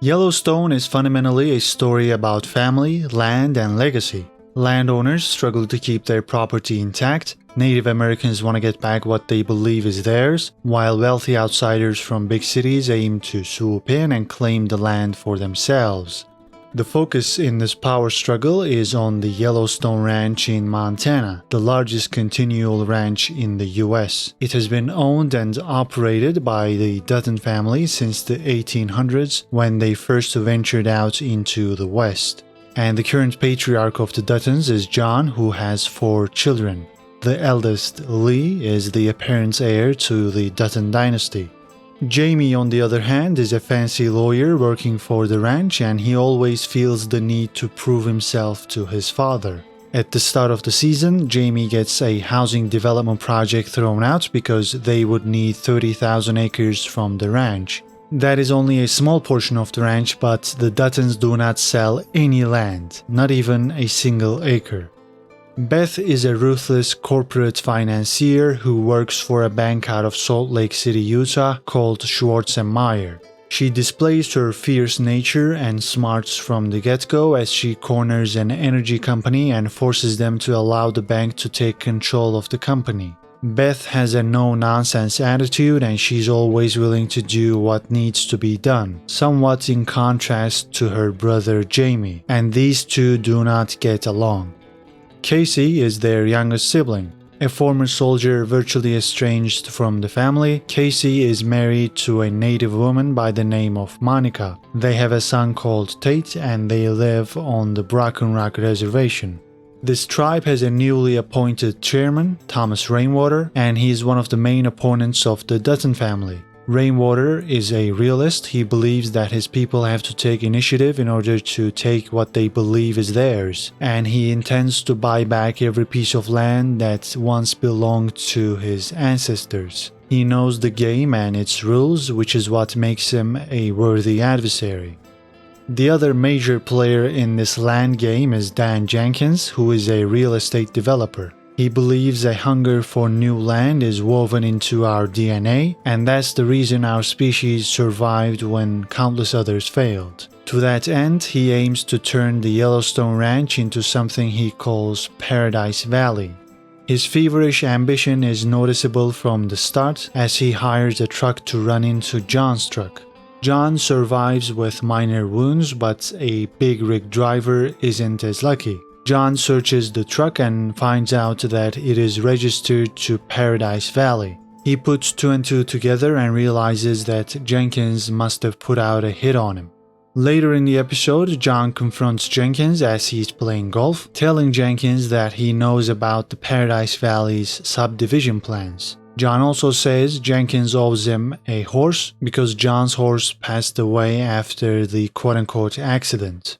Yellowstone is fundamentally a story about family, land, and legacy. Landowners struggle to keep their property intact, Native Americans want to get back what they believe is theirs, while wealthy outsiders from big cities aim to swoop in and claim the land for themselves. The focus in this power struggle is on the Yellowstone Ranch in Montana, the largest continual ranch in the US. It has been owned and operated by the Dutton family since the 1800s when they first ventured out into the West. And the current patriarch of the Duttons is John, who has 4 children. The eldest, Lee, is the apparent heir to the Dutton dynasty. Jamie, on the other hand, is a fancy lawyer working for the ranch, and he always feels the need to prove himself to his father. At the start of the season, Jamie gets a housing development project thrown out because they would need 30,000 acres from the ranch. That is only a small portion of the ranch, but the Duttons do not sell any land, not even a single acre. Beth is a ruthless corporate financier who works for a bank out of Salt Lake City, Utah called Schwartz & Meyer. She displays her fierce nature and smarts from the get-go as she corners an energy company and forces them to allow the bank to take control of the company. Beth has a no-nonsense attitude and she's always willing to do what needs to be done, somewhat in contrast to her brother Jamie, and these two do not get along. Casey is their youngest sibling. A former soldier virtually estranged from the family, Casey is married to a native woman by the name of Monica. They have a son called Tate and they live on the Broken Rock Reservation. This tribe has a newly appointed chairman, Thomas Rainwater, and he is one of the main opponents of the Dutton family. Rainwater is a realist. He believes that his people have to take initiative in order to take what they believe is theirs, and he intends to buy back every piece of land that once belonged to his ancestors. He knows the game and its rules, which is what makes him a worthy adversary. The other major player in this land game is Dan Jenkins, who is a real estate developer. He believes a hunger for new land is woven into our DNA, and that's the reason our species survived when countless others failed. To that end, he aims to turn the Yellowstone Ranch into something he calls Paradise Valley. His feverish ambition is noticeable from the start as he hires a truck to run into John's truck. John survives with minor wounds, but a big rig driver isn't as lucky. John searches the truck and finds out that it is registered to Paradise Valley. He puts 2 and 2 together and realizes that Jenkins must have put out a hit on him. Later in the episode, John confronts Jenkins as he's playing golf, telling Jenkins that he knows about the Paradise Valley's subdivision plans. John also says Jenkins owes him a horse because John's horse passed away after the quote-unquote accident.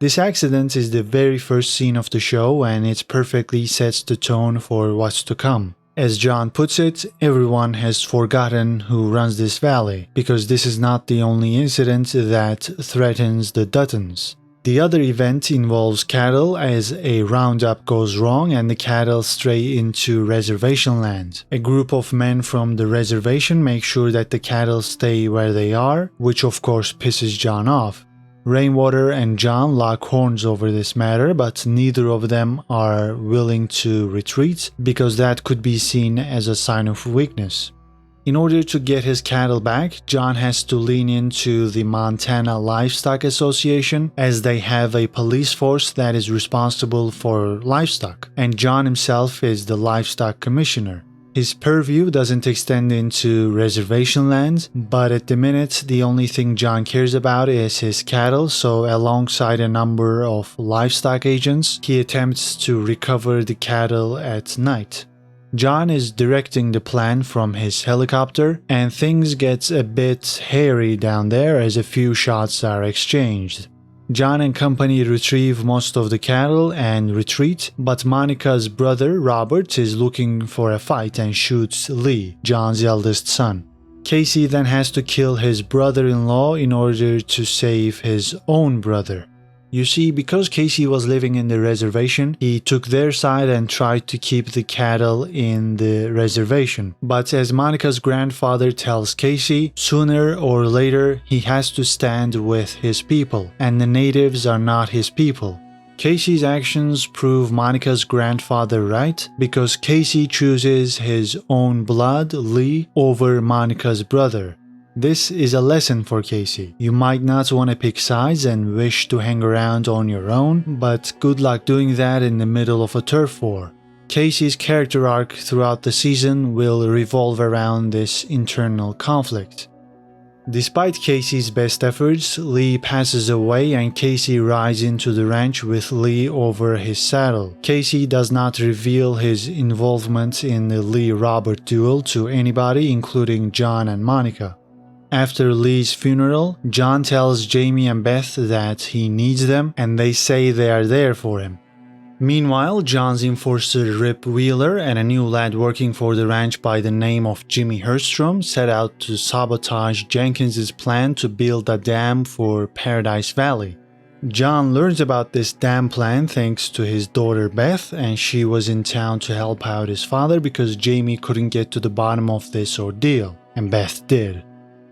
This accident is the very first scene of the show and it perfectly sets the tone for what's to come. As John puts it, everyone has forgotten who runs this valley, because this is not the only incident that threatens the Duttons. The other event involves cattle as a roundup goes wrong and the cattle stray into reservation land. A group of men from the reservation make sure that the cattle stay where they are, which of course pisses John off. Rainwater and John lock horns over this matter, but neither of them are willing to retreat because that could be seen as a sign of weakness. In order to get his cattle back, John has to lean into the Montana Livestock Association as they have a police force that is responsible for livestock, and John himself is the livestock commissioner. His purview doesn't extend into reservation land, but at the minute the only thing John cares about is his cattle, so alongside a number of livestock agents, he attempts to recover the cattle at night. John is directing the plan from his helicopter, and things get a bit hairy down there as a few shots are exchanged. John and company retrieve most of the cattle and retreat, but Monica's brother Robert is looking for a fight and shoots Lee, John's eldest son. Casey then has to kill his brother-in-law in order to save his own brother. You see, because Casey was living in the reservation, he took their side and tried to keep the cattle in the reservation. But as Monica's grandfather tells Casey, sooner or later he has to stand with his people, and the natives are not his people. Casey's actions prove Monica's grandfather right because Casey chooses his own blood, Lee, over Monica's brother. This is a lesson for Casey. You might not want to pick sides and wish to hang around on your own, but good luck doing that in the middle of a turf war. Casey's character arc throughout the season will revolve around this internal conflict. Despite Casey's best efforts, Lee passes away and Casey rides into the ranch with Lee over his saddle. Casey does not reveal his involvement in the Lee-Robert duel to anybody, including John and Monica. After Lee's funeral, John tells Jamie and Beth that he needs them and they say they are there for him. Meanwhile, John's enforcer Rip Wheeler and a new lad working for the ranch by the name of Jimmy Hurstrom set out to sabotage Jenkins's plan to build a dam for Paradise Valley. John learns about this dam plan thanks to his daughter Beth, and she was in town to help out his father because Jamie couldn't get to the bottom of this ordeal, and Beth did.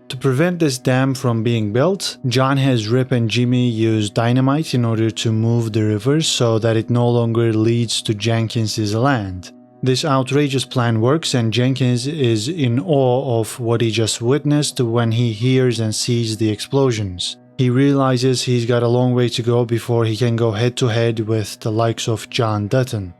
To prevent this dam from being built, John has Rip and Jimmy use dynamite in order to move the river so that it no longer leads to Jenkins's land. This outrageous plan works and Jenkins is in awe of what he just witnessed when he hears and sees the explosions. He realizes he's got a long way to go before he can go head-to-head with the likes of John Dutton.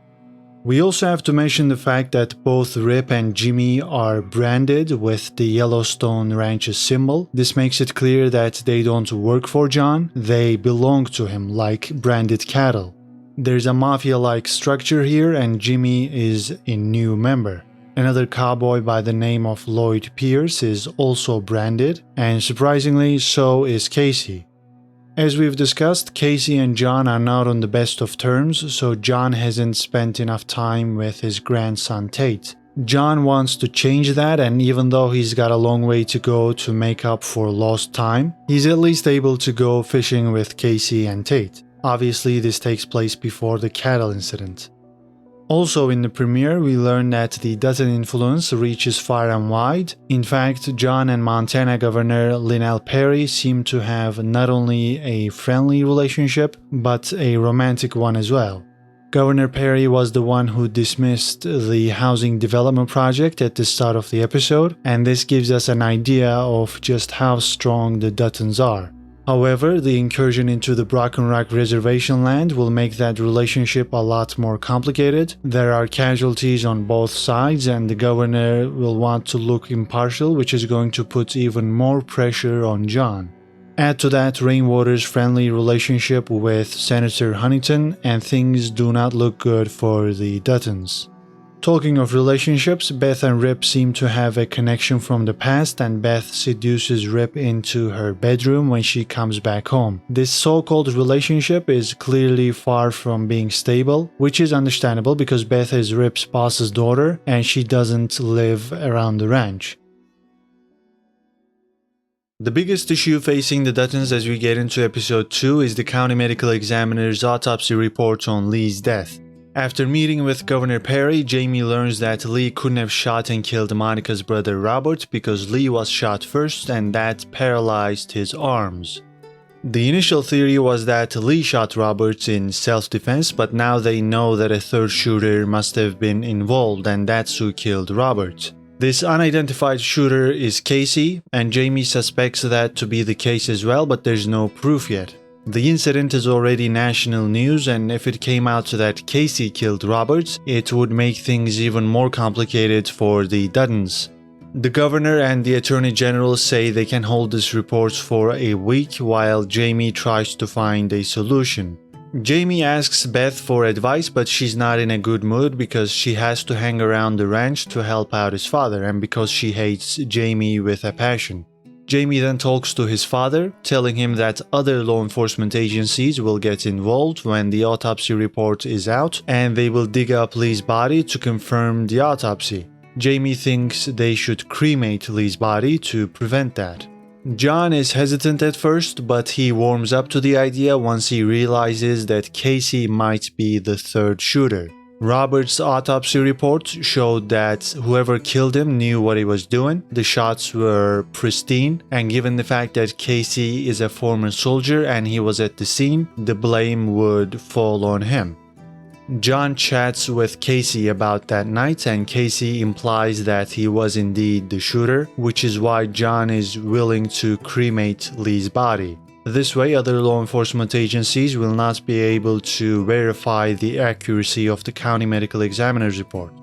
We also have to mention the fact that both Rip and Jimmy are branded with the Yellowstone Ranch's symbol. This makes it clear that they don't work for John, they belong to him like branded cattle. There's a mafia-like structure here and Jimmy is a new member. Another cowboy by the name of Lloyd Pierce is also branded, and surprisingly so is Casey. As we've discussed, Casey and John are not on the best of terms, so John hasn't spent enough time with his grandson Tate. John wants to change that, and even though he's got a long way to go to make up for lost time, he's at least able to go fishing with Casey and Tate. Obviously, this takes place before the cattle incident. Also in the premiere, we learn that the Dutton influence reaches far and wide. In fact, John and Montana Governor Linnell Perry seem to have not only a friendly relationship, but a romantic one as well. Governor Perry was the one who dismissed the housing development project at the start of the episode, and this gives us an idea of just how strong the Duttons are. However, the incursion into the Broken Rock Reservation land will make that relationship a lot more complicated. There are casualties on both sides and the governor will want to look impartial, which is going to put even more pressure on John. Add to that Rainwater's friendly relationship with Senator Huntington and things do not look good for the Duttons. Talking of relationships, Beth and Rip seem to have a connection from the past and Beth seduces Rip into her bedroom when she comes back home. This so-called relationship is clearly far from being stable, which is understandable because Beth is Rip's boss's daughter and she doesn't live around the ranch. The biggest issue facing the Duttons as we get into episode 2 is the county medical examiner's autopsy report on Lee's death. After meeting with Governor Perry, Jamie learns that Lee couldn't have shot and killed Monica's brother Robert because Lee was shot first and that paralyzed his arms. The initial theory was that Lee shot Robert in self-defense, but now they know that a third shooter must have been involved and that's who killed Robert. This unidentified shooter is Casey, and Jamie suspects that to be the case as well, but there's no proof yet. The incident is already national news, and if it came out that Casey killed Roberts, it would make things even more complicated for the Duttons. The governor and the attorney general say they can hold this report for a week while Jamie tries to find a solution. Jamie asks Beth for advice, but she's not in a good mood because she has to hang around the ranch to help out his father and because she hates Jamie with a passion. Jamie then talks to his father, telling him that other law enforcement agencies will get involved when the autopsy report is out and they will dig up Lee's body to confirm the autopsy. Jamie thinks they should cremate Lee's body to prevent that. John is hesitant at first, but he warms up to the idea once he realizes that Casey might be the third shooter. Robert's autopsy report showed that whoever killed him knew what he was doing. The shots were pristine, and given the fact that Casey is a former soldier and he was at the scene, the blame would fall on him. John chats with Casey about that night, and Casey implies that he was indeed the shooter, which is why John is willing to cremate Lee's body. This way, other law enforcement agencies will not be able to verify the accuracy of the county medical examiner's report.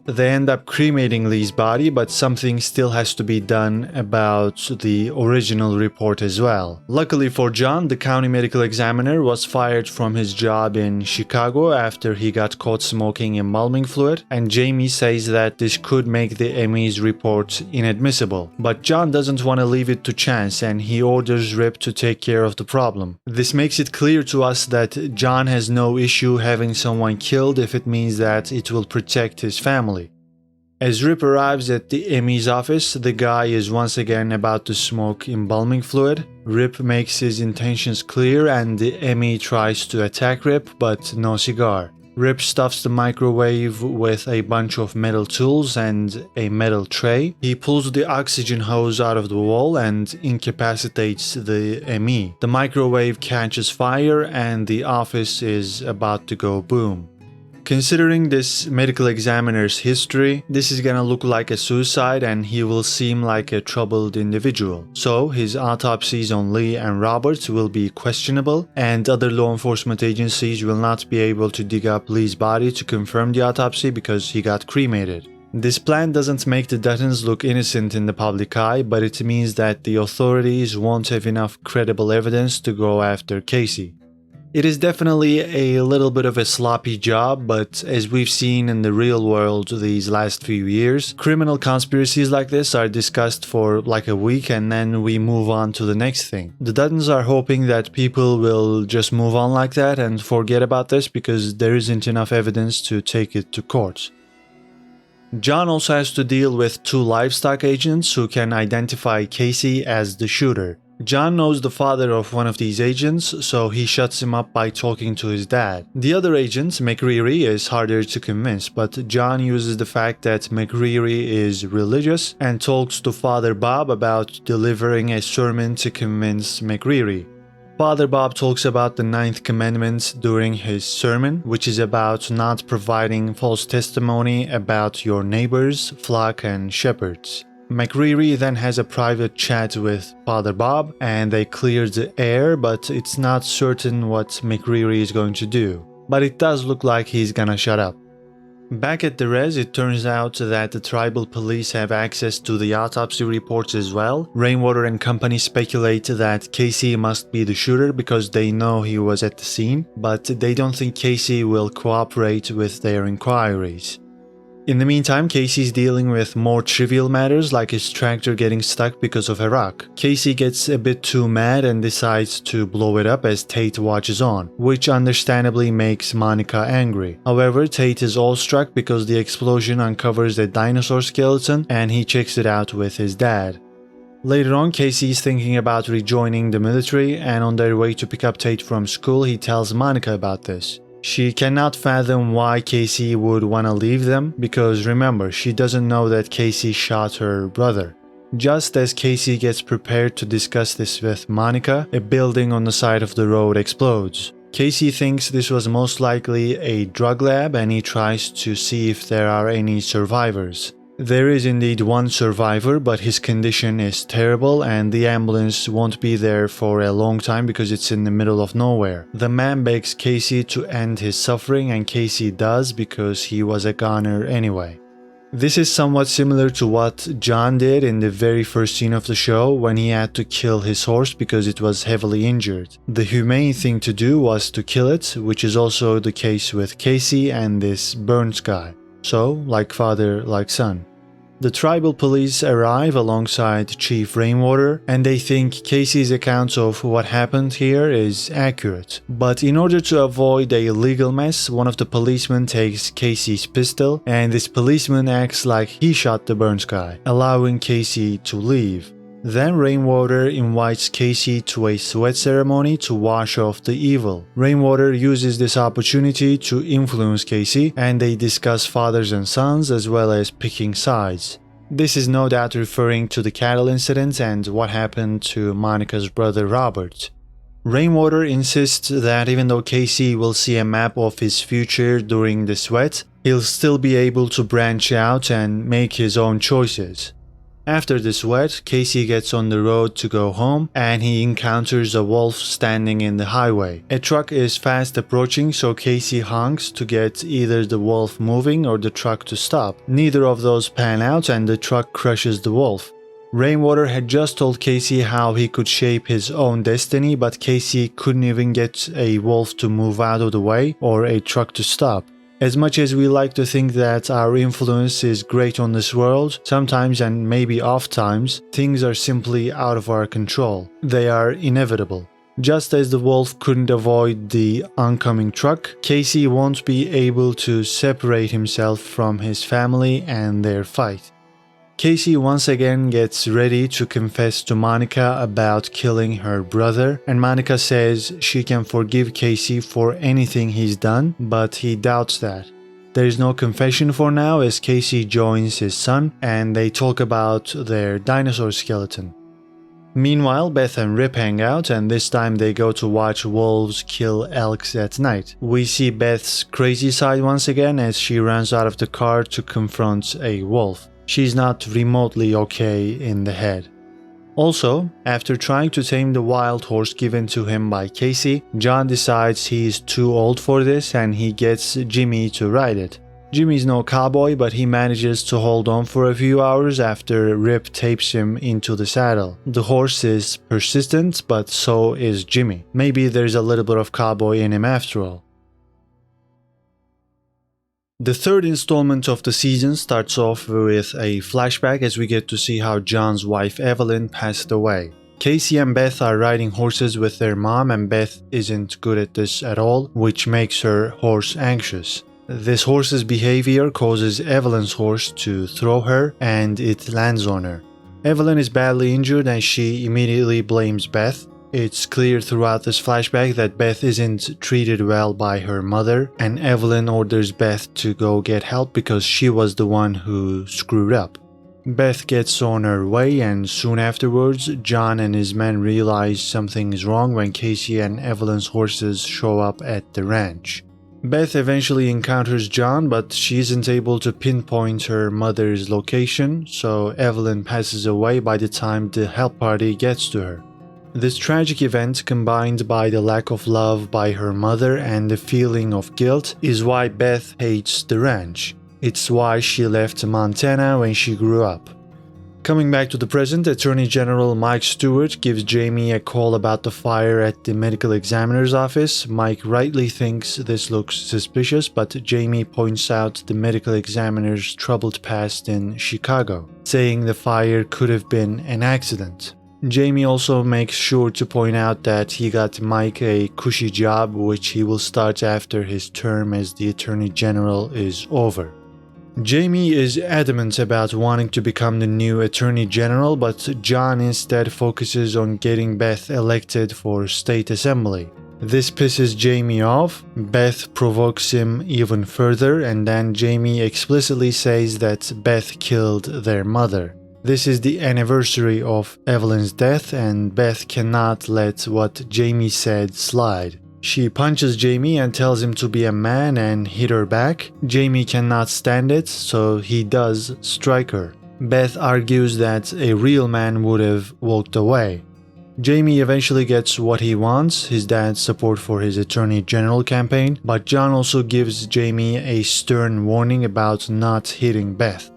They end up cremating Lee's body, but something still has to be done about the original report as well. Luckily for John, the county medical examiner was fired from his job in Chicago after he got caught smoking embalming fluid, and Jamie says that this could make the ME's report inadmissible. But John doesn't want to leave it to chance, and he orders Rip to take care of the problem. This makes it clear to us that John has no issue having someone killed if it means that it will protect his family. As Rip arrives at the ME's office, the guy is once again about to smoke embalming fluid. Rip makes his intentions clear and the ME tries to attack Rip, but no cigar. Rip stuffs the microwave with a bunch of metal tools and a metal tray. He pulls the oxygen hose out of the wall and incapacitates the ME. The microwave catches fire and the office is about to go boom. Considering this medical examiner's history, this is gonna look like a suicide and he will seem like a troubled individual. So his autopsies on Lee and Robert will be questionable, and other law enforcement agencies will not be able to dig up Lee's body to confirm the autopsy because he got cremated. This plan doesn't make the Duttons look innocent in the public eye, but it means that the authorities won't have enough credible evidence to go after Casey. It is definitely a little bit of a sloppy job, but as we've seen in the real world these last few years, criminal conspiracies like this are discussed for like a week and then we move on to the next thing. The Duttons are hoping that people will just move on like that and forget about this because there isn't enough evidence to take it to court. John also has to deal with two livestock agents who can identify Casey as the shooter. John knows the father of one of these agents, so he shuts him up by talking to his dad. The other agent, McCreary, is harder to convince, but John uses the fact that McCreary is religious and talks to Father Bob about delivering a sermon to convince McCreary. Father Bob talks about the 9th commandment during his sermon, which is about not providing false testimony about your neighbors, flock, and shepherds. McCreary then has a private chat with Father Bob and they clear the air, but it's not certain what McCreary is going to do. But it does look like he's gonna shut up. Back at the res, it turns out that the tribal police have access to the autopsy reports as well. Rainwater and company speculate that Casey must be the shooter because they know he was at the scene, but they don't think Casey will cooperate with their inquiries. In the meantime, Casey's dealing with more trivial matters like his tractor getting stuck because of a rock. Casey gets a bit too mad and decides to blow it up as Tate watches on, which understandably makes Monica angry. However, Tate is awestruck because the explosion uncovers a dinosaur skeleton and he checks it out with his dad. Later on, Casey is thinking about rejoining the military, and on their way to pick up Tate from school, he tells Monica about this. She cannot fathom why Casey would want to leave them because remember, she doesn't know that Casey shot her brother. Just as Casey gets prepared to discuss this with Monica, a building on the side of the road explodes. Casey thinks this was most likely a drug lab and he tries to see if there are any survivors. There is indeed one survivor, but his condition is terrible and the ambulance won't be there for a long time because it's in the middle of nowhere. The man begs Casey to end his suffering and Casey does because he was a goner anyway. This is somewhat similar to what John did in the very first scene of the show when he had to kill his horse because it was heavily injured. The humane thing to do was to kill it, which is also the case with Casey and this Burns guy. So, like father, like son. The tribal police arrive alongside Chief Rainwater and they think Casey's account of what happened here is accurate. But in order to avoid a legal mess, one of the policemen takes Casey's pistol and this policeman acts like he shot the Burns guy, allowing Casey to leave. Then Rainwater invites Casey to a sweat ceremony to wash off the evil. Rainwater uses this opportunity to influence Casey, and they discuss fathers and sons as well as picking sides. This is no doubt referring to the cattle incident and what happened to Monica's brother Robert. Rainwater insists that even though Casey will see a map of his future during the sweat, he'll still be able to branch out and make his own choices. After the sweat, Casey gets on the road to go home and he encounters a wolf standing in the highway. A truck is fast approaching, so Casey honks to get either the wolf moving or the truck to stop. Neither of those pan out and the truck crushes the wolf. Rainwater had just told Casey how he could shape his own destiny, but Casey couldn't even get a wolf to move out of the way or a truck to stop. As much as we like to think that our influence is great on this world, sometimes and maybe oft times, things are simply out of our control. They are inevitable. Just as the wolf couldn't avoid the oncoming truck, Casey won't be able to separate himself from his family and their fight. Casey once again gets ready to confess to Monica about killing her brother, and Monica says she can forgive Casey for anything he's done, but he doubts that. There is no confession for now as Casey joins his son and they talk about their dinosaur skeleton. Meanwhile, Beth and Rip hang out, and this time they go to watch wolves kill elks at night. We see Beth's crazy side once again as she runs out of the car to confront a wolf. She's not remotely okay in the head. Also, after trying to tame the wild horse given to him by Casey, John decides he is too old for this and he gets Jimmy to ride it. Jimmy's no cowboy, but he manages to hold on for a few hours after Rip tapes him into the saddle. The horse is persistent, but so is Jimmy. Maybe there's a little bit of cowboy in him after all. The third installment of the season starts off with a flashback as we get to see how John's wife Evelyn passed away. Casey and Beth are riding horses with their mom, and Beth isn't good at this at all, which makes her horse anxious. This horse's behavior causes Evelyn's horse to throw her, and it lands on her. Evelyn is badly injured and she immediately blames Beth. It's clear throughout this flashback that Beth isn't treated well by her mother, and Evelyn orders Beth to go get help because she was the one who screwed up. Beth gets on her way, and soon afterwards, John and his men realize something is wrong when Casey and Evelyn's horses show up at the ranch. Beth eventually encounters John, but she isn't able to pinpoint her mother's location, so Evelyn passes away by the time the help party gets to her. This tragic event, combined by the lack of love by her mother and the feeling of guilt, is why Beth hates the ranch. It's why she left Montana when she grew up. Coming back to the present, Attorney General Mike Stewart gives Jamie a call about the fire at the medical examiner's office. Mike rightly thinks this looks suspicious, but Jamie points out the medical examiner's troubled past in Chicago, saying the fire could have been an accident. Jamie also makes sure to point out that he got Mike a cushy job, which he will start after his term as the Attorney General is over. Jamie is adamant about wanting to become the new Attorney General, but John instead focuses on getting Beth elected for State Assembly. This pisses Jamie off. Beth provokes him even further, and then Jamie explicitly says that Beth killed their mother. This is the anniversary of Evelyn's death, and Beth cannot let what Jamie said slide. She punches Jamie and tells him to be a man and hit her back. Jamie cannot stand it, so he does strike her. Beth argues that a real man would have walked away. Jamie eventually gets what he wants, his dad's support for his Attorney General campaign, but John also gives Jamie a stern warning about not hitting Beth.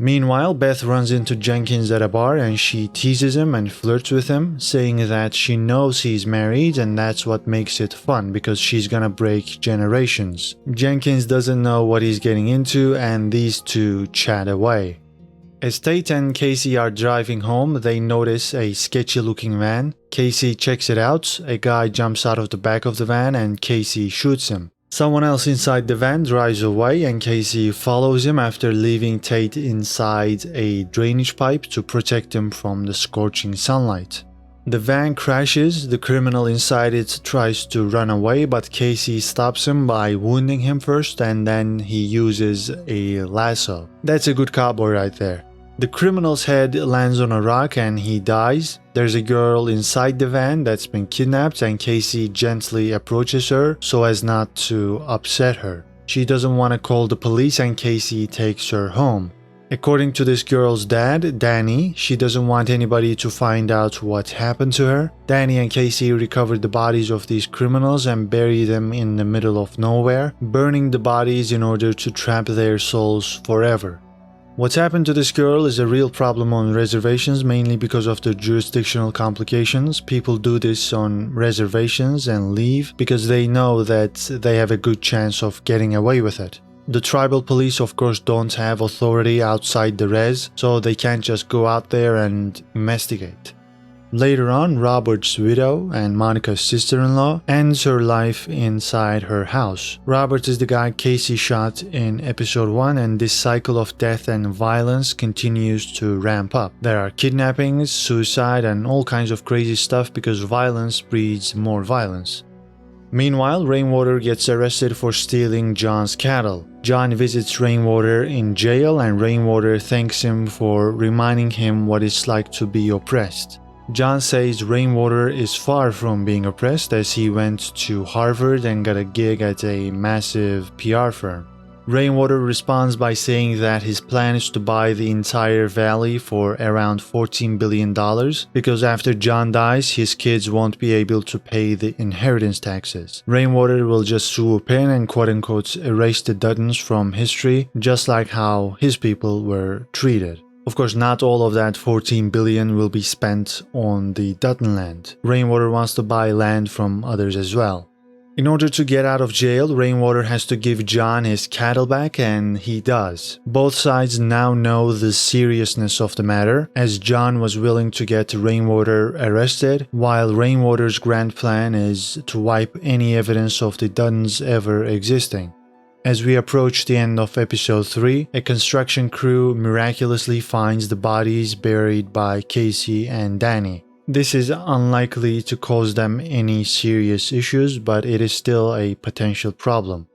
Meanwhile, Beth runs into Jenkins at a bar and she teases him and flirts with him, saying that she knows he's married and that's what makes it fun because she's gonna break generations. Jenkins doesn't know what he's getting into and these two chat away. As Tate and Casey are driving home, they notice a sketchy looking van. Casey checks it out, a guy jumps out of the back of the van and Casey shoots him. Someone else inside the van drives away and Casey follows him after leaving Tate inside a drainage pipe to protect him from the scorching sunlight. The van crashes, the criminal inside it tries to run away, but Casey stops him by wounding him first and then he uses a lasso. That's a good cowboy right there. The criminal's head lands on a rock and he dies. There's a girl inside the van that's been kidnapped and Casey gently approaches her so as not to upset her. She doesn't want to call the police and Casey takes her home. According to this girl's dad, Danny, she doesn't want anybody to find out what happened to her. Danny and Casey recovered the bodies of these criminals and bury them in the middle of nowhere, burning the bodies in order to trap their souls forever. What's happened to this girl is a real problem on reservations, mainly because of the jurisdictional complications. People do this on reservations and leave because they know that they have a good chance of getting away with it. The tribal police, of course, don't have authority outside the res, so they can't just go out there and investigate. Later on, Robert's widow and Monica's sister-in-law ends her life inside her house. Robert is the guy Casey shot in episode 1 and this cycle of death and violence continues to ramp up. There are kidnappings, suicide and all kinds of crazy stuff because violence breeds more violence. Meanwhile, Rainwater gets arrested for stealing John's cattle. John visits Rainwater in jail and Rainwater thanks him for reminding him what it's like to be oppressed. John says Rainwater is far from being oppressed as he went to Harvard and got a gig at a massive PR firm. Rainwater responds by saying that his plan is to buy the entire valley for around $14 billion because after John dies, his kids won't be able to pay the inheritance taxes. Rainwater will just swoop in and quote-unquote erase the Duttons from history, just like how his people were treated. Of course, not all of that $14 billion will be spent on the Dutton land. Rainwater wants to buy land from others as well. In order to get out of jail, Rainwater has to give John his cattle back, and he does. Both sides now know the seriousness of the matter, as John was willing to get Rainwater arrested, while Rainwater's grand plan is to wipe any evidence of the Duttons ever existing. As we approach the end of episode 3, a construction crew miraculously finds the bodies buried by Casey and Danny. This is unlikely to cause them any serious issues, but it is still a potential problem.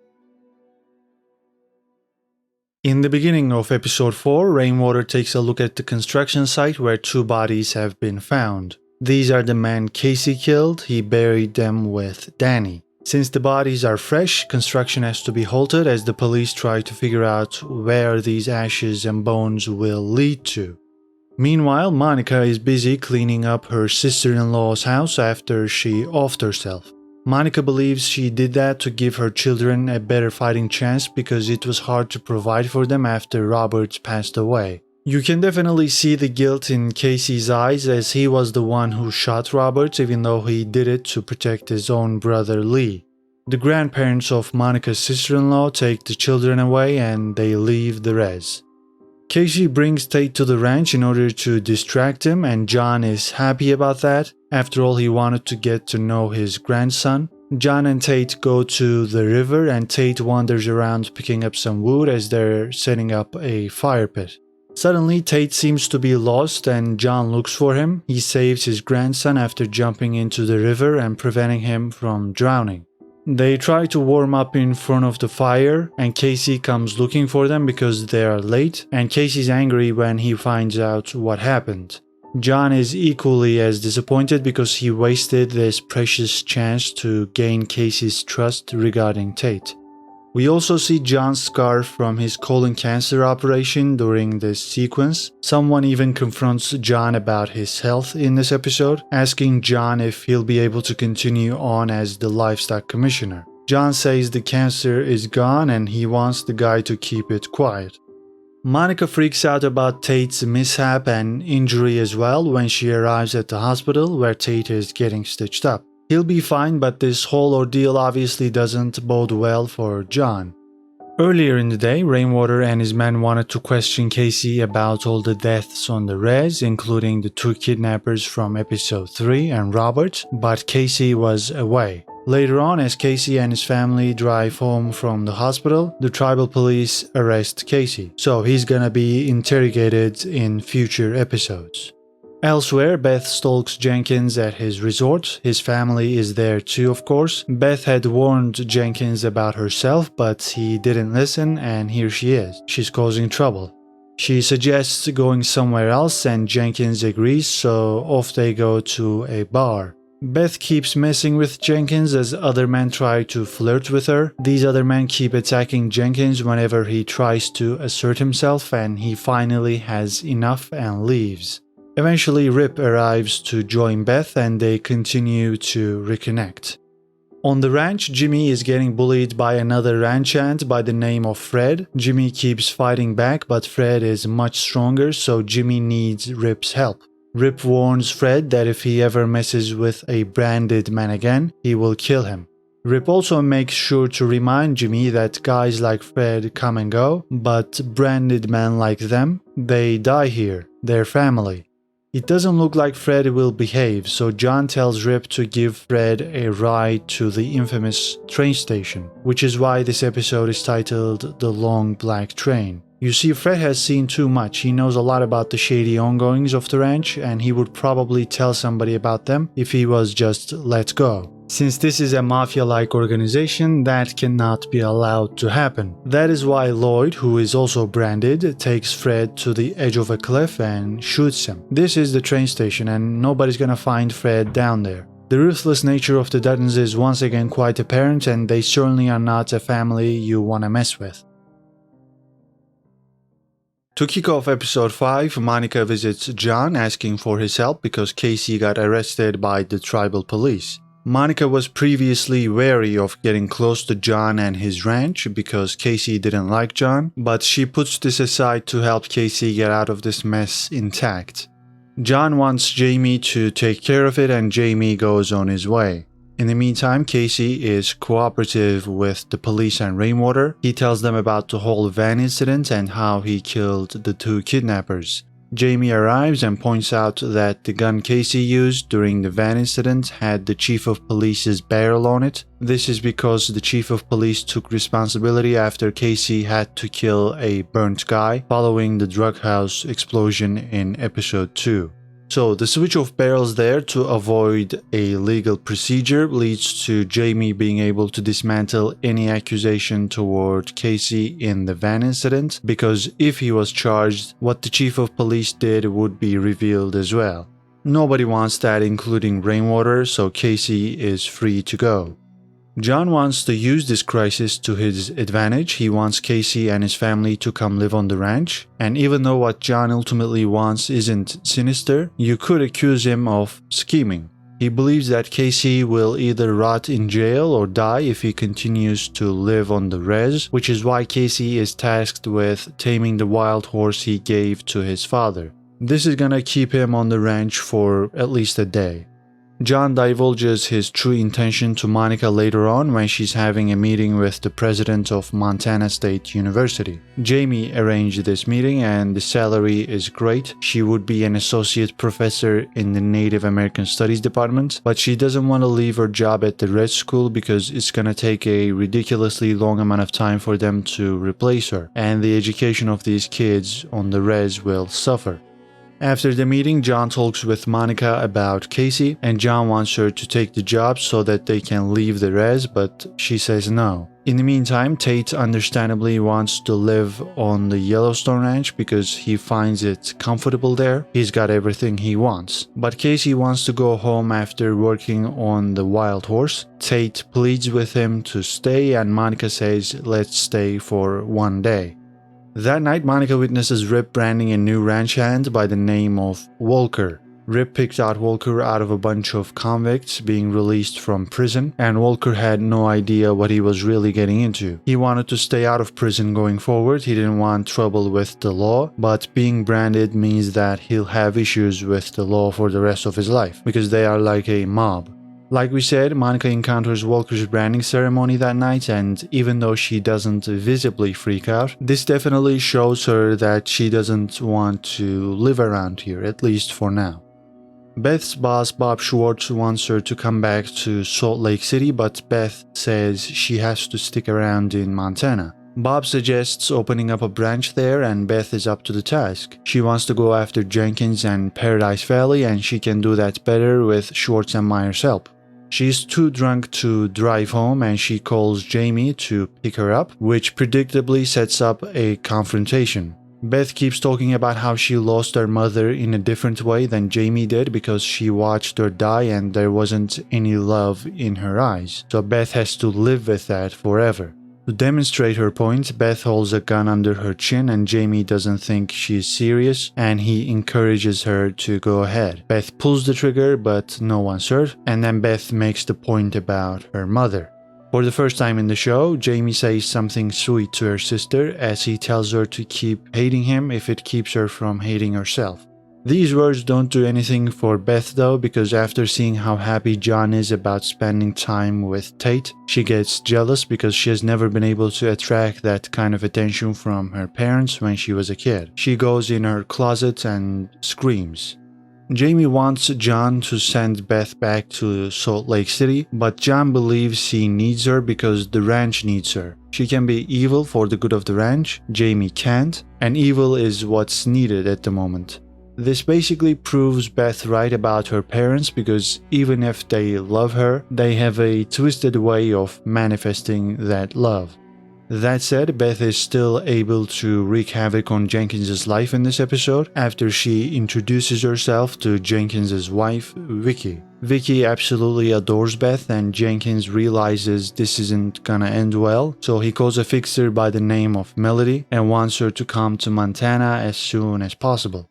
In the beginning of episode 4, Rainwater takes a look at the construction site where 2 bodies have been found. These are the men Casey killed. He buried them with Danny. Since the bodies are fresh, construction has to be halted as the police try to figure out where these ashes and bones will lead to. Meanwhile, Monica is busy cleaning up her sister-in-law's house after she offed herself. Monica believes she did that to give her children a better fighting chance because it was hard to provide for them after Robert passed away. You can definitely see the guilt in Casey's eyes as he was the one who shot Robert even though he did it to protect his own brother Lee. The grandparents of Monica's sister-in-law take the children away and they leave the res. Casey brings Tate to the ranch in order to distract him and John is happy about that. After all, he wanted to get to know his grandson. John and Tate go to the river and Tate wanders around picking up some wood as they're setting up a fire pit. Suddenly, Tate seems to be lost and John looks for him. He saves his grandson after jumping into the river and preventing him from drowning. They try to warm up in front of the fire and Casey comes looking for them because they are late and Casey's angry when he finds out what happened. John is equally as disappointed because he wasted this precious chance to gain Casey's trust regarding Tate. We also see John's scar from his colon cancer operation during this sequence. Someone even confronts John about his health in this episode, asking John if he'll be able to continue on as the livestock commissioner. John says the cancer is gone and he wants the guy to keep it quiet. Monica freaks out about Tate's mishap and injury as well when she arrives at the hospital where Tate is getting stitched up. He'll be fine, but this whole ordeal obviously doesn't bode well for John. Earlier in the day, Rainwater and his men wanted to question Casey about all the deaths on the res, including the 2 kidnappers from episode 3 and Robert, but Casey was away. Later on, as Casey and his family drive home from the hospital, the tribal police arrest Casey, so he's gonna be interrogated in future episodes. Elsewhere, Beth stalks Jenkins at his resort. His family is there too, of course. Beth had warned Jenkins about herself, but he didn't listen, and here she is. She's causing trouble. She suggests going somewhere else, and Jenkins agrees, so off they go to a bar. Beth keeps messing with Jenkins as other men try to flirt with her. These other men keep attacking Jenkins whenever he tries to assert himself, and he finally has enough and leaves. Eventually, Rip arrives to join Beth and they continue to reconnect. On the ranch, Jimmy is getting bullied by another ranch hand by the name of Fred. Jimmy keeps fighting back, but Fred is much stronger, so Jimmy needs Rip's help. Rip warns Fred that if he ever messes with a branded man again, he will kill him. Rip also makes sure to remind Jimmy that guys like Fred come and go, but branded men like them, they die here, their family. It doesn't look like Fred will behave, so John tells Rip to give Fred a ride to the infamous train station, which is why this episode is titled The Long Black Train. You see, Fred has seen too much. He knows a lot about the shady ongoings of the ranch, and he would probably tell somebody about them if he was just let go. Since this is a mafia-like organization, that cannot be allowed to happen. That is why Lloyd, who is also branded, takes Fred to the edge of a cliff and shoots him. This is the train station, and nobody's gonna find Fred down there. The ruthless nature of the Duttons is once again quite apparent, and they certainly are not a family you wanna mess with. To kick off episode 5, Monica visits John asking for his help because Casey got arrested by the tribal police. Monica was previously wary of getting close to John and his ranch because Casey didn't like John, but she puts this aside to help Casey get out of this mess intact. John wants Jamie to take care of it and Jamie goes on his way. In the meantime, Casey is cooperative with the police and Rainwater. He tells them about the whole van incident and how he killed the 2 kidnappers. Jamie arrives and points out that the gun Casey used during the van incident had the chief of police's barrel on it. This is because the chief of police took responsibility after Casey had to kill a burnt guy following the drug house explosion in episode 2. So the switch of barrels there to avoid a legal procedure leads to Jamie being able to dismantle any accusation toward Casey in the van incident, because if he was charged, what the chief of police did would be revealed as well. Nobody wants that, including Rainwater, so Casey is free to go. John wants to use this crisis to his advantage. He wants Casey and his family to come live on the ranch. And even though what John ultimately wants isn't sinister, you could accuse him of scheming. He believes that Casey will either rot in jail or die if he continues to live on the res, which is why Casey is tasked with taming the wild horse he gave to his father. This is gonna keep him on the ranch for at least a day. John divulges his true intention to Monica later on when she's having a meeting with the president of Montana State University. Jamie arranged this meeting and the salary is great. She would be an associate professor in the Native American Studies department, but she doesn't want to leave her job at the Red School because it's gonna take a ridiculously long amount of time for them to replace her, and the education of these kids on the res will suffer. After the meeting, John talks with Monica about Casey, and John wants her to take the job so that they can leave the res, but she says no. In the meantime, Tate understandably wants to live on the Yellowstone ranch because he finds it comfortable there. He's got everything he wants. But Casey wants to go home after working on the wild horse. Tate pleads with him to stay, and Monica says, "Let's stay for one day." That night, Monica witnesses Rip branding a new ranch hand by the name of Walker. Rip picked out Walker out of a bunch of convicts being released from prison, and Walker had no idea what he was really getting into. He wanted to stay out of prison going forward. He didn't want trouble with the law, but being branded means that he'll have issues with the law for the rest of his life, because they are like a mob. Like we said, Monica encounters Walker's branding ceremony that night, and even though she doesn't visibly freak out, this definitely shows her that she doesn't want to live around here, at least for now. Beth's boss Bob Schwartz wants her to come back to Salt Lake City, but Beth says she has to stick around in Montana. Bob suggests opening up a branch there and Beth is up to the task. She wants to go after Jenkins and Paradise Valley and she can do that better with Schwartz and Meyer's help. She's too drunk to drive home and she calls Jamie to pick her up, which predictably sets up a confrontation. Beth keeps talking about how she lost her mother in a different way than Jamie did because she watched her die and there wasn't any love in her eyes. So Beth has to live with that forever. To demonstrate her point, Beth holds a gun under her chin and Jamie doesn't think she's serious and he encourages her to go ahead. Beth pulls the trigger but no one's hurt, and then Beth makes the point about her mother. For the first time in the show, Jamie says something sweet to her sister as he tells her to keep hating him if it keeps her from hating herself. These words don't do anything for Beth though, because after seeing how happy John is about spending time with Tate, she gets jealous because she has never been able to attract that kind of attention from her parents when she was a kid. She goes in her closet and screams. Jamie wants John to send Beth back to Salt Lake City, but John believes he needs her because the ranch needs her. She can be evil for the good of the ranch, Jamie can't, and evil is what's needed at the moment. This basically proves Beth right about her parents because even if they love her, they have a twisted way of manifesting that love. That said, Beth is still able to wreak havoc on Jenkins' life in this episode after she introduces herself to Jenkins' wife, Vicky. Vicky absolutely adores Beth and Jenkins realizes this isn't gonna end well, so he calls a fixer by the name of Melody and wants her to come to Montana as soon as possible.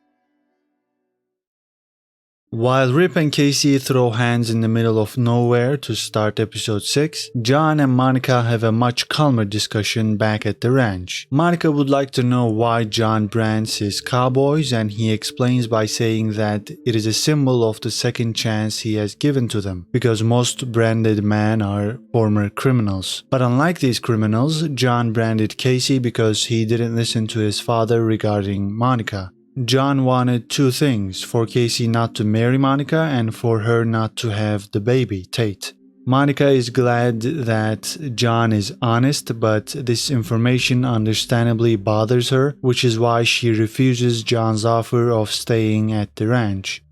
While Rip and Casey throw hands in the middle of nowhere to start episode 6, John and Monica have a much calmer discussion back at the ranch. Monica would like to know why John brands his cowboys and he explains by saying that it is a symbol of the second chance he has given to them, because most branded men are former criminals. But unlike these criminals, John branded Casey because he didn't listen to his father regarding Monica. John wanted two things, for Casey not to marry Monica and for her not to have the baby, Tate. Monica is glad that John is honest, but this information understandably bothers her, which is why she refuses John's offer of staying at the ranch.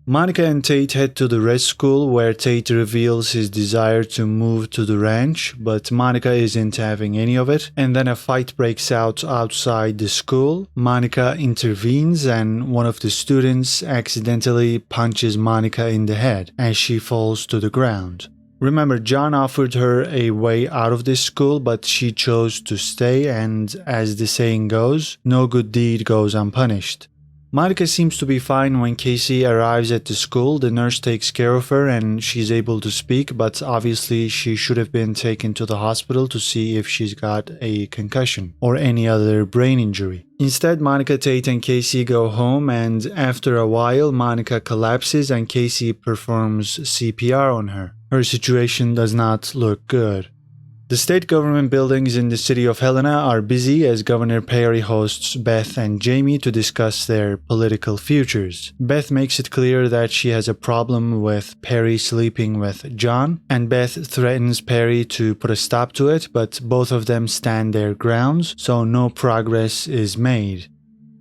Monica and Tate head to the res school where Tate reveals his desire to move to the ranch, but Monica isn't having any of it, and then a fight breaks out outside the school. Monica intervenes and one of the students accidentally punches Monica in the head as she falls to the ground. Remember, John offered her a way out of this school, but she chose to stay, and as the saying goes, no good deed goes unpunished. Monica seems to be fine when Casey arrives at the school. The nurse takes care of her and she's able to speak, but obviously she should have been taken to the hospital to see if she's got a concussion or any other brain injury. Instead, Monica, Tate and Casey go home, and after a while Monica collapses and Casey performs CPR on her. Her situation does not look good. The state government buildings in the city of Helena are busy as Governor Perry hosts Beth and Jamie to discuss their political futures. Beth makes it clear that she has a problem with Perry sleeping with John, and Beth threatens Perry to put a stop to it, but both of them stand their grounds, so no progress is made.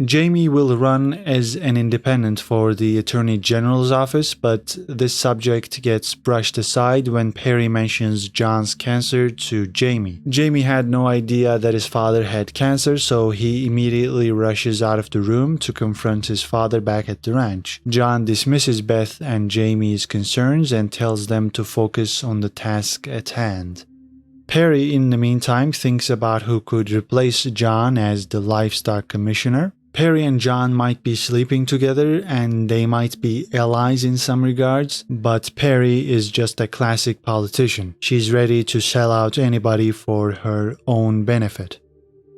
Jamie will run as an independent for the Attorney General's office, but this subject gets brushed aside when Perry mentions John's cancer to Jamie. Jamie had no idea that his father had cancer, so he immediately rushes out of the room to confront his father back at the ranch. John dismisses Beth and Jamie's concerns and tells them to focus on the task at hand. Perry, in the meantime, thinks about who could replace John as the livestock commissioner. Perry and John might be sleeping together and they might be allies in some regards, but Perry is just a classic politician. She's ready to sell out anybody for her own benefit.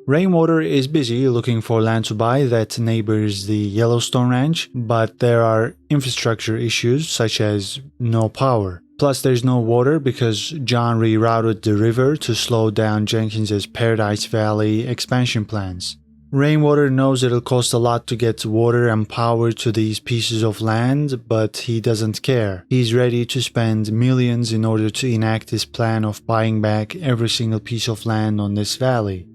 Rainwater is busy looking for land to buy that neighbors the Yellowstone ranch, but there are infrastructure issues such as no power. Plus there's no water because John rerouted the river to slow down Jenkins' Paradise Valley expansion plans. Rainwater knows it'll cost a lot to get water and power to these pieces of land, but he doesn't care. He's ready to spend millions in order to enact his plan of buying back every single piece of land on this valley.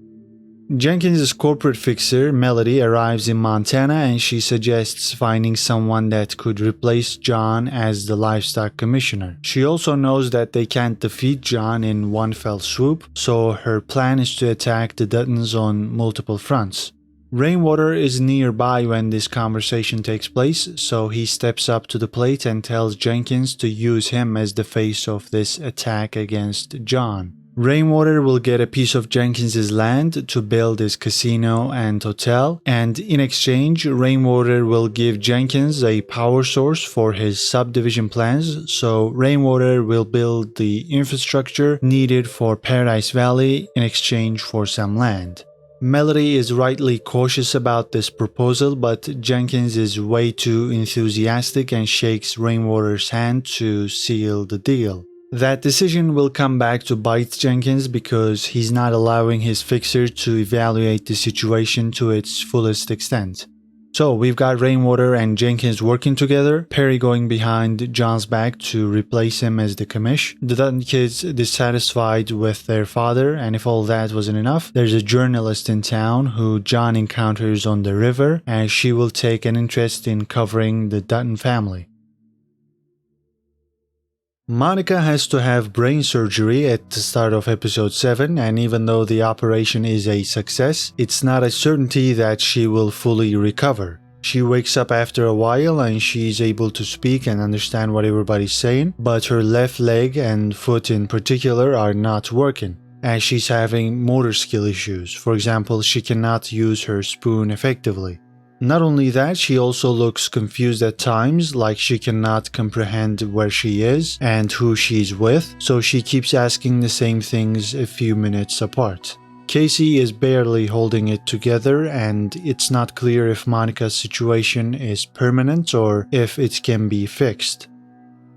Jenkins' corporate fixer, Melody, arrives in Montana and she suggests finding someone that could replace John as the livestock commissioner. She also knows that they can't defeat John in one fell swoop, so her plan is to attack the Duttons on multiple fronts. Rainwater is nearby when this conversation takes place, so he steps up to the plate and tells Jenkins to use him as the face of this attack against John. Rainwater will get a piece of Jenkins' land to build his casino and hotel, and in exchange, Rainwater will give Jenkins a power source for his subdivision plans, so Rainwater will build the infrastructure needed for Paradise Valley in exchange for some land. Melody is rightly cautious about this proposal, but Jenkins is way too enthusiastic and shakes Rainwater's hand to seal the deal. That decision will come back to bite Jenkins because he's not allowing his fixer to evaluate the situation to its fullest extent. So we've got Rainwater and Jenkins working together, Perry going behind John's back to replace him as the commish, the Dutton kids dissatisfied with their father, and if all that wasn't enough, there's a journalist in town who John encounters on the river, and she will take an interest in covering the Dutton family. Monica has to have brain surgery at the start of episode 7, and even though the operation is a success, it's not a certainty that she will fully recover. She wakes up after a while and she's able to speak and understand what everybody's saying, but her left leg and foot in particular are not working, as she's having motor skill issues. For example, she cannot use her spoon effectively. Not only that, she also looks confused at times, like she cannot comprehend where she is and who she's with, so she keeps asking the same things a few minutes apart. Casey is barely holding it together, and it's not clear if Monica's situation is permanent or if it can be fixed.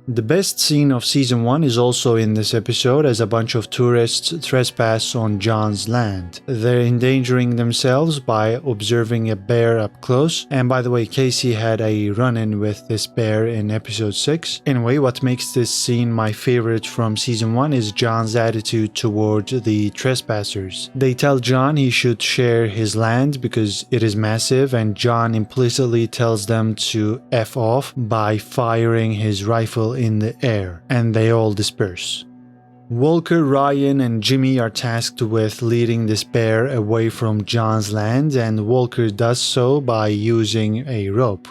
The best scene of season 1 is also in this episode as a bunch of tourists trespass on John's land. They're endangering themselves by observing a bear up close, and by the way, Casey had a run-in with this bear in episode 6. Anyway, what makes this scene my favorite from season 1 is John's attitude toward the trespassers. They tell John he should share his land because it is massive, and John implicitly tells them to F off by firing his rifle in the air, and they all disperse. Walker, Ryan, and Jimmy are tasked with leading this bear away from John's land, and Walker does so by using a rope.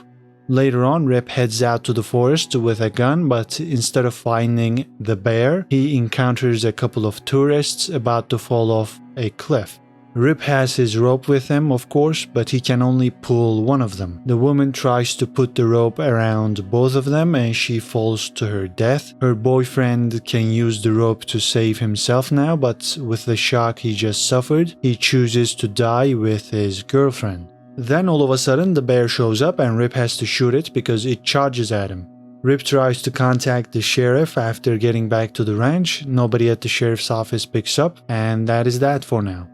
Later on, Rip heads out to the forest with a gun, but instead of finding the bear, he encounters a couple of tourists about to fall off a cliff. Rip has his rope with him, of course, but he can only pull one of them. The woman tries to put the rope around both of them and she falls to her death. Her boyfriend can use the rope to save himself now, but with the shock he just suffered, he chooses to die with his girlfriend. Then all of a sudden the bear shows up and Rip has to shoot it because it charges at him. Rip tries to contact the sheriff after getting back to the ranch. Nobody at the sheriff's office picks up, and that is that for now.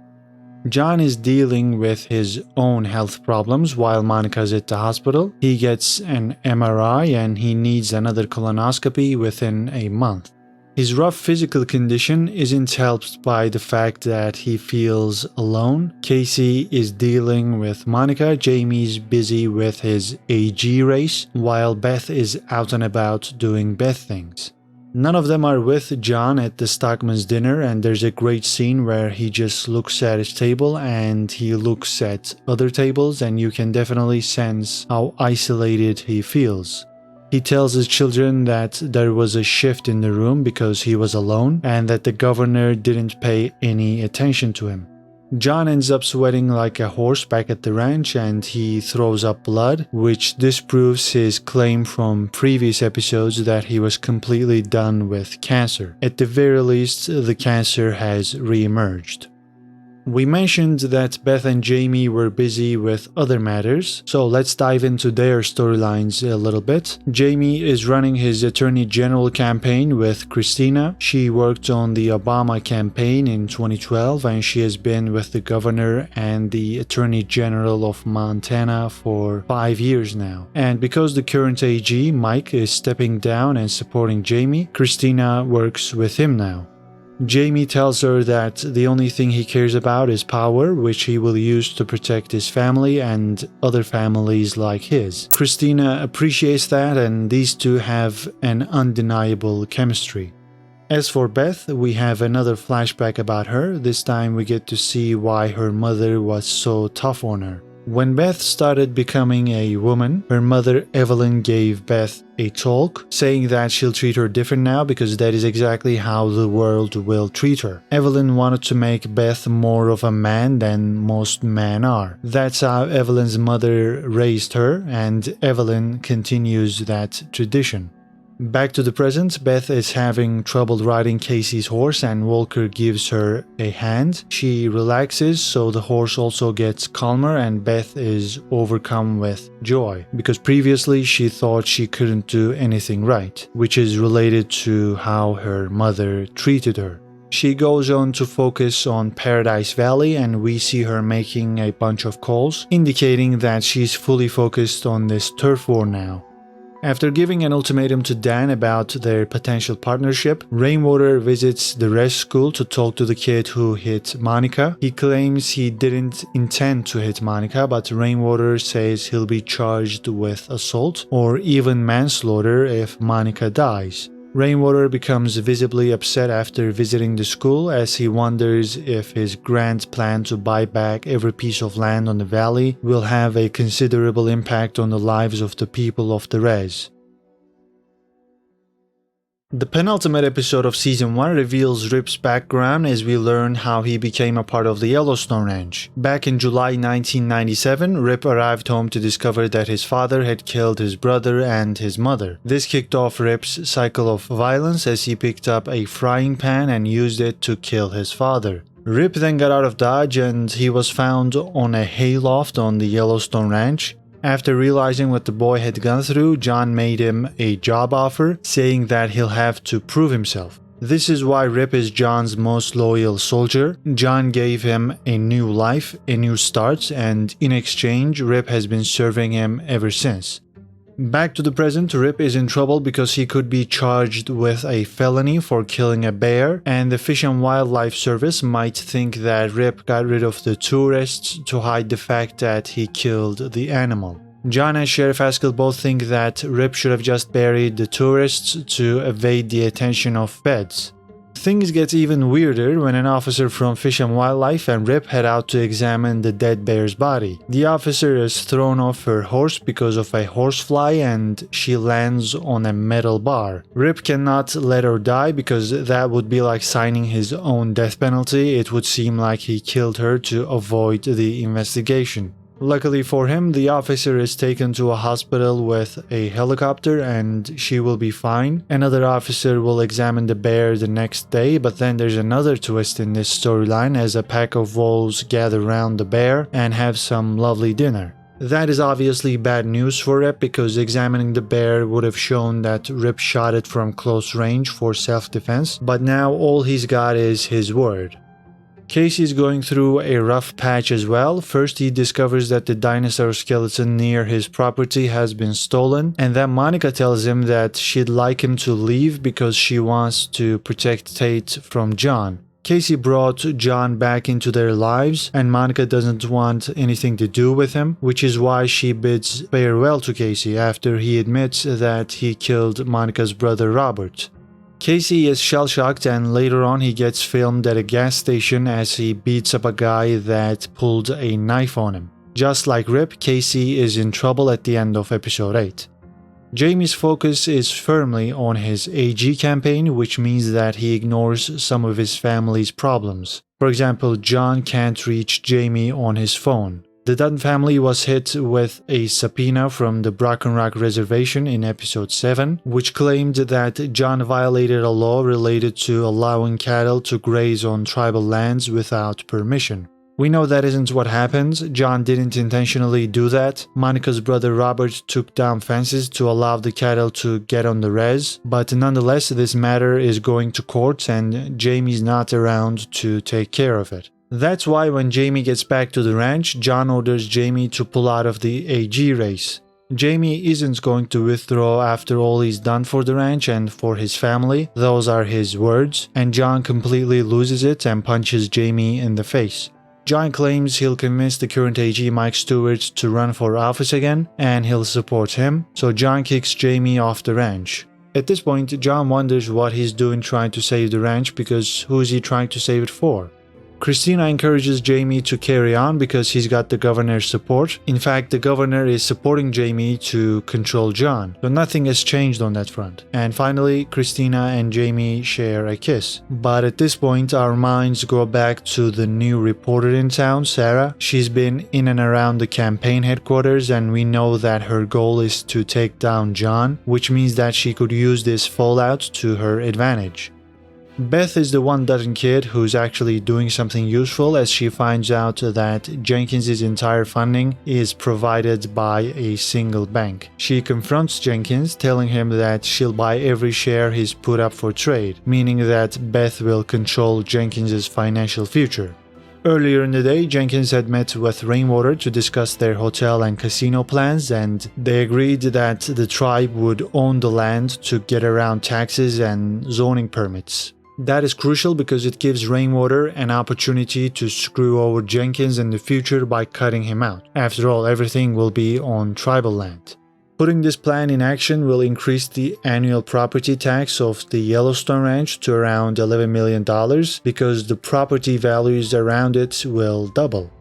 John is dealing with his own health problems while Monica's at the hospital. He gets an MRI and he needs another colonoscopy within a month. His rough physical condition isn't helped by the fact that he feels alone. Casey is dealing with Monica, Jamie's busy with his AG race, while Beth is out and about doing Beth things. None of them are with John at the Stockman's dinner, and there's a great scene where he just looks at his table and he looks at other tables, and you can definitely sense how isolated he feels. He tells his children that there was a shift in the room because he was alone and that the governor didn't pay any attention to him. John ends up sweating like a horse back at the ranch and he throws up blood, which disproves his claim from previous episodes that he was completely done with cancer. At the very least, the cancer has re-emerged. We mentioned that Beth and Jamie were busy with other matters, so let's dive into their storylines a little bit. Jamie is running his Attorney General campaign with Christina. She worked on the Obama campaign in 2012 and she has been with the governor and the Attorney General of Montana for 5 years now. And because the current AG, Mike, is stepping down and supporting Jamie, Christina works with him now. Jamie tells her that the only thing he cares about is power, which he will use to protect his family and other families like his. Christina appreciates that, and these two have an undeniable chemistry. As for Beth, we have another flashback about her. This time we get to see why her mother was so tough on her. When Beth started becoming a woman, her mother Evelyn gave Beth a talk, saying that she'll treat her different now because that is exactly how the world will treat her. Evelyn wanted to make Beth more of a man than most men are. That's how Evelyn's mother raised her, and Evelyn continues that tradition. Back to the present, Beth is having trouble riding Casey's horse and Walker gives her a hand. She relaxes, so the horse also gets calmer and Beth is overcome with joy, because previously she thought she couldn't do anything right, which is related to how her mother treated her. She goes on to focus on Paradise Valley and we see her making a bunch of calls, indicating that she's fully focused on this turf war now. After giving an ultimatum to Dan about their potential partnership, Rainwater visits the res school to talk to the kid who hit Monica. He claims he didn't intend to hit Monica, but Rainwater says he'll be charged with assault or even manslaughter if Monica dies. Rainwater becomes visibly upset after visiting the school as he wonders if his grand plan to buy back every piece of land on the valley will have a considerable impact on the lives of the people of the res. The penultimate episode of Season 1 reveals Rip's background as we learn how he became a part of the Yellowstone Ranch. Back in July 1997, Rip arrived home to discover that his father had killed his brother and his mother. This kicked off Rip's cycle of violence as he picked up a frying pan and used it to kill his father. Rip then got out of Dodge and he was found on a hayloft on the Yellowstone Ranch. After realizing what the boy had gone through, John made him a job offer, saying that he'll have to prove himself. This is why Rip is John's most loyal soldier. John gave him a new life, a new start, and in exchange, Rip has been serving him ever since. Back to the present, Rip is in trouble because he could be charged with a felony for killing a bear, and the Fish and Wildlife Service might think that Rip got rid of the tourists to hide the fact that he killed the animal. John and Sheriff Haskell both think that Rip should have just buried the tourists to evade the attention of feds. Things get even weirder when an officer from Fish and Wildlife and Rip head out to examine the dead bear's body. The officer is thrown off her horse because of a horsefly and she lands on a metal bar. Rip cannot let her die because that would be like signing his own death penalty. It would seem like he killed her to avoid the investigation. Luckily for him, the officer is taken to a hospital with a helicopter and she will be fine. Another officer will examine the bear the next day, but then there's another twist in this storyline as a pack of wolves gather around the bear and have some lovely dinner. That is obviously bad news for Rip because examining the bear would have shown that Rip shot it from close range for self-defense, but now all he's got is his word. Casey is going through a rough patch as well. First, he discovers that the dinosaur skeleton near his property has been stolen, and then Monica tells him that she'd like him to leave because she wants to protect Tate from John. Casey brought John back into their lives, and Monica doesn't want anything to do with him, which is why she bids farewell to Casey after he admits that he killed Monica's brother Robert. Casey is shell-shocked and later on he gets filmed at a gas station as he beats up a guy that pulled a knife on him. Just like Rip, Casey is in trouble at the end of episode 8. Jamie's focus is firmly on his AG campaign, which means that he ignores some of his family's problems. For example, John can't reach Jamie on his phone. The Dunn family was hit with a subpoena from the Broken Rock Reservation in episode 7, which claimed that John violated a law related to allowing cattle to graze on tribal lands without permission. We know that isn't what happens. John didn't intentionally do that. Monica's brother Robert took down fences to allow the cattle to get on the res, but nonetheless this matter is going to court and Jamie's not around to take care of it. That's why when Jamie gets back to the ranch, John orders Jamie to pull out of the AG race. Jamie isn't going to withdraw after all he's done for the ranch and for his family, those are his words, and John completely loses it and punches Jamie in the face. John claims he'll convince the current AG Mike Stewart to run for office again, and he'll support him, so John kicks Jamie off the ranch. At this point, John wonders what he's doing trying to save the ranch because who is he trying to save it for? Christina encourages Jamie to carry on because he's got the governor's support. In fact, the governor is supporting Jamie to control John, so nothing has changed on that front. And finally, Christina and Jamie share a kiss. But at this point, our minds go back to the new reporter in town, Sarah. She's been in and around the campaign headquarters and we know that her goal is to take down John, which means that she could use this fallout to her advantage. Beth is the 1-dozen kid who's actually doing something useful as she finds out that Jenkins' entire funding is provided by a single bank. She confronts Jenkins, telling him that she'll buy every share he's put up for trade, meaning that Beth will control Jenkins' financial future. Earlier in the day, Jenkins had met with Rainwater to discuss their hotel and casino plans, and they agreed that the tribe would own the land to get around taxes and zoning permits. That is crucial because it gives Rainwater an opportunity to screw over Jenkins in the future by cutting him out. After all, everything will be on tribal land. Putting this plan in action will increase the annual property tax of the Yellowstone ranch to around $11 million because the property values around it will double.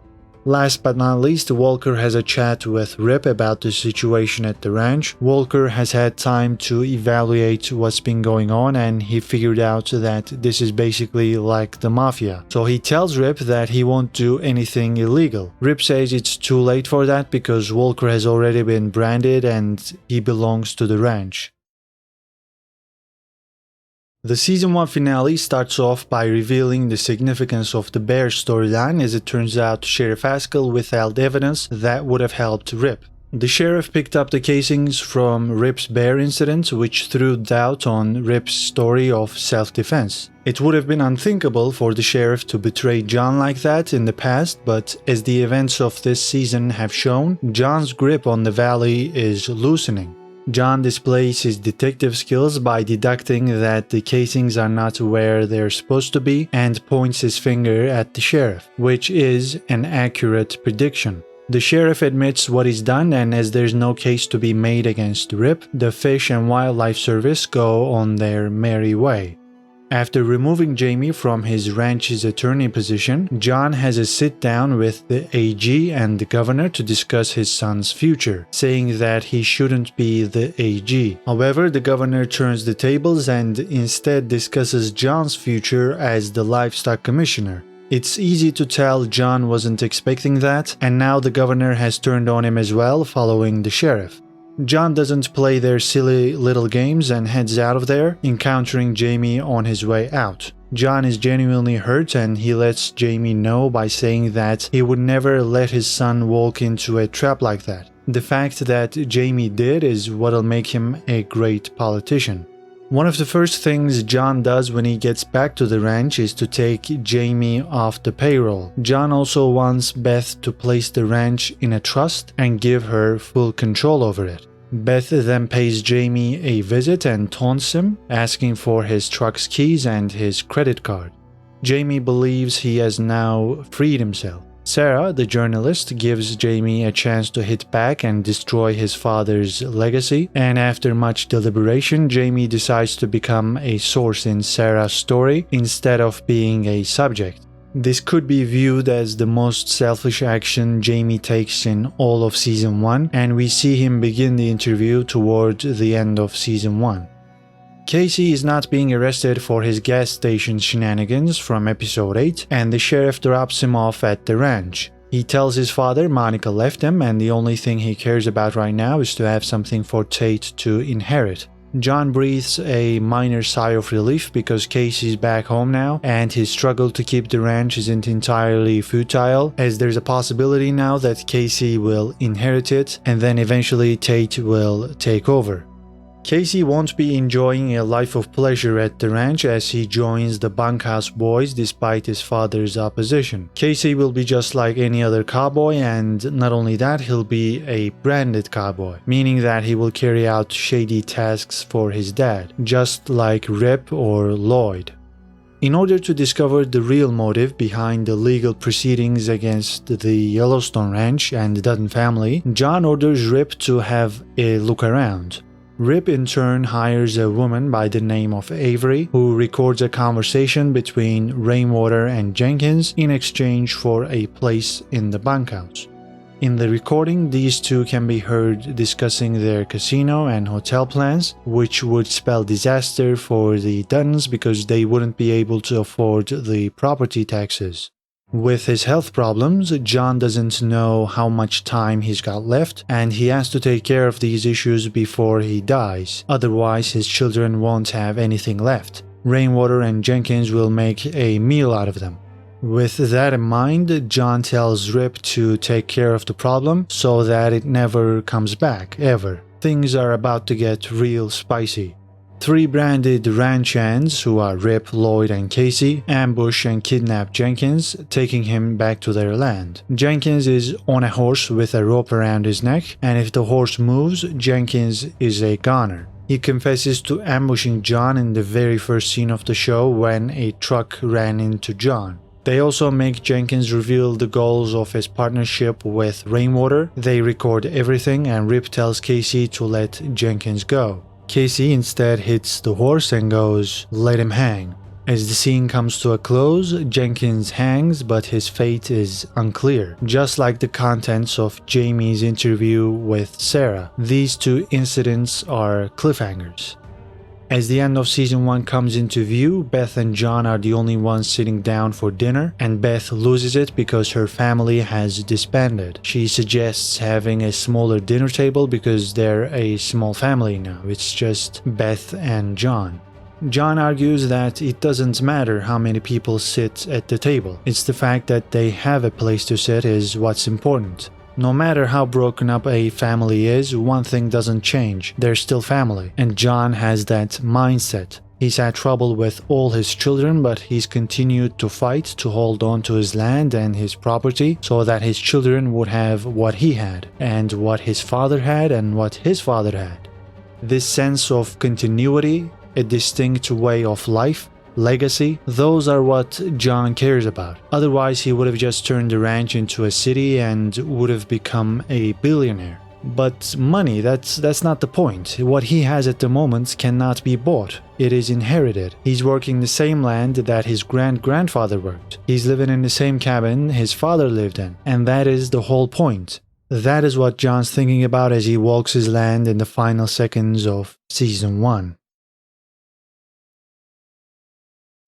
Last but not least, Walker has a chat with Rip about the situation at the ranch. Walker has had time to evaluate what's been going on and he figured out that this is basically like the mafia. So he tells Rip that he won't do anything illegal. Rip says it's too late for that because Walker has already been branded and he belongs to the ranch. The Season 1 finale starts off by revealing the significance of the bear storyline as it turns out Sheriff Haskell withheld evidence that would have helped Rip. The sheriff picked up the casings from Rip's bear incident, which threw doubt on Rip's story of self-defense. It would have been unthinkable for the sheriff to betray John like that in the past, but as the events of this season have shown, John's grip on the valley is loosening. John displays his detective skills by deducting that the casings are not where they're supposed to be and points his finger at the sheriff, which is an accurate prediction. The sheriff admits what he's done, and as there's no case to be made against Rip, the Fish and Wildlife Service go on their merry way. After removing Jamie from his ranch's attorney position, John has a sit-down with the AG and the governor to discuss his son's future, saying that he shouldn't be the AG. However, the governor turns the tables and instead discusses John's future as the livestock commissioner. It's easy to tell John wasn't expecting that, and now the governor has turned on him as well, following the sheriff. John doesn't play their silly little games and heads out of there, encountering Jamie on his way out. John is genuinely hurt and he lets Jamie know by saying that he would never let his son walk into a trap like that. The fact that Jamie did is what'll make him a great politician. One of the first things John does when he gets back to the ranch is to take Jamie off the payroll. John also wants Beth to place the ranch in a trust and give her full control over it. Beth then pays Jamie a visit and taunts him, asking for his truck's keys and his credit card. Jamie believes he has now freed himself. Sarah, the journalist, gives Jamie a chance to hit back and destroy his father's legacy, and after much deliberation, Jamie decides to become a source in Sarah's story instead of being a subject. This could be viewed as the most selfish action Jamie takes in all of Season 1, and we see him begin the interview toward the end of Season 1. Casey is not being arrested for his gas station shenanigans from episode 8, and the sheriff drops him off at the ranch. He tells his father Monica left him and the only thing he cares about right now is to have something for Tate to inherit. John breathes a minor sigh of relief because Casey's back home now, and his struggle to keep the ranch isn't entirely futile, as there's a possibility now that Casey will inherit it, and then eventually Tate will take over. Casey won't be enjoying a life of pleasure at the ranch as he joins the bunkhouse boys despite his father's opposition. Casey will be just like any other cowboy, and not only that, he'll be a branded cowboy, meaning that he will carry out shady tasks for his dad, just like Rip or Lloyd. In order to discover the real motive behind the legal proceedings against the Yellowstone Ranch and the Dutton family, John orders Rip to have a look around. Rip in turn hires a woman by the name of Avery, who records a conversation between Rainwater and Jenkins in exchange for a place in the bunkhouse. In the recording, these two can be heard discussing their casino and hotel plans, which would spell disaster for the Duttons because they wouldn't be able to afford the property taxes. With his health problems, John doesn't know how much time he's got left, and he has to take care of these issues before he dies, otherwise his children won't have anything left. Rainwater and Jenkins will make a meal out of them. With that in mind, John tells Rip to take care of the problem so that it never comes back, ever. Things are about to get real spicy. 3 branded ranch hands, who are Rip, Lloyd, and Casey, ambush and kidnap Jenkins, taking him back to their land. Jenkins is on a horse with a rope around his neck, and if the horse moves, Jenkins is a goner. He confesses to ambushing John in the very first scene of the show when a truck ran into John. They also make Jenkins reveal the goals of his partnership with Rainwater. They record everything, and Rip tells Casey to let Jenkins go. Casey instead hits the horse and goes, "Let him hang." As the scene comes to a close, Jenkins hangs, but his fate is unclear, just like the contents of Jamie's interview with Sarah. These 2 incidents are cliffhangers. As the end of season 1 comes into view, Beth and John are the only ones sitting down for dinner, and Beth loses it because her family has disbanded. She suggests having a smaller dinner table because they're a small family now. It's just Beth and John. John argues that it doesn't matter how many people sit at the table. It's the fact that they have a place to sit is what's important. No matter how broken up a family is, one thing doesn't change. They're still family. And John has that mindset. He's had trouble with all his children, but he's continued to fight to hold on to his land and his property so that his children would have what he had, and what his father had, and what his father had. This sense of continuity, a distinct way of life, legacy, those are what John cares about. Otherwise, he would have just turned the ranch into a city and would have become a billionaire. But money, that's not the point. What he has at the moment cannot be bought. It is inherited. He's working the same land that his grandfather worked. He's living in the same cabin his father lived in. And that is the whole point. That is what John's thinking about as he walks his land in the final seconds of season 1.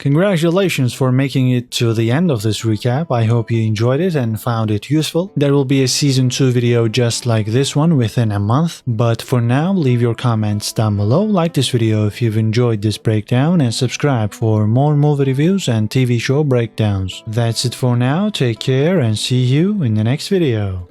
Congratulations for making it to the end of this recap. I hope you enjoyed it and found it useful. There will be a season 2 video just like this one within a month, but for now, leave your comments down below, like this video if you've enjoyed this breakdown, and subscribe for more movie reviews and TV show breakdowns. That's it for now, take care and see you in the next video.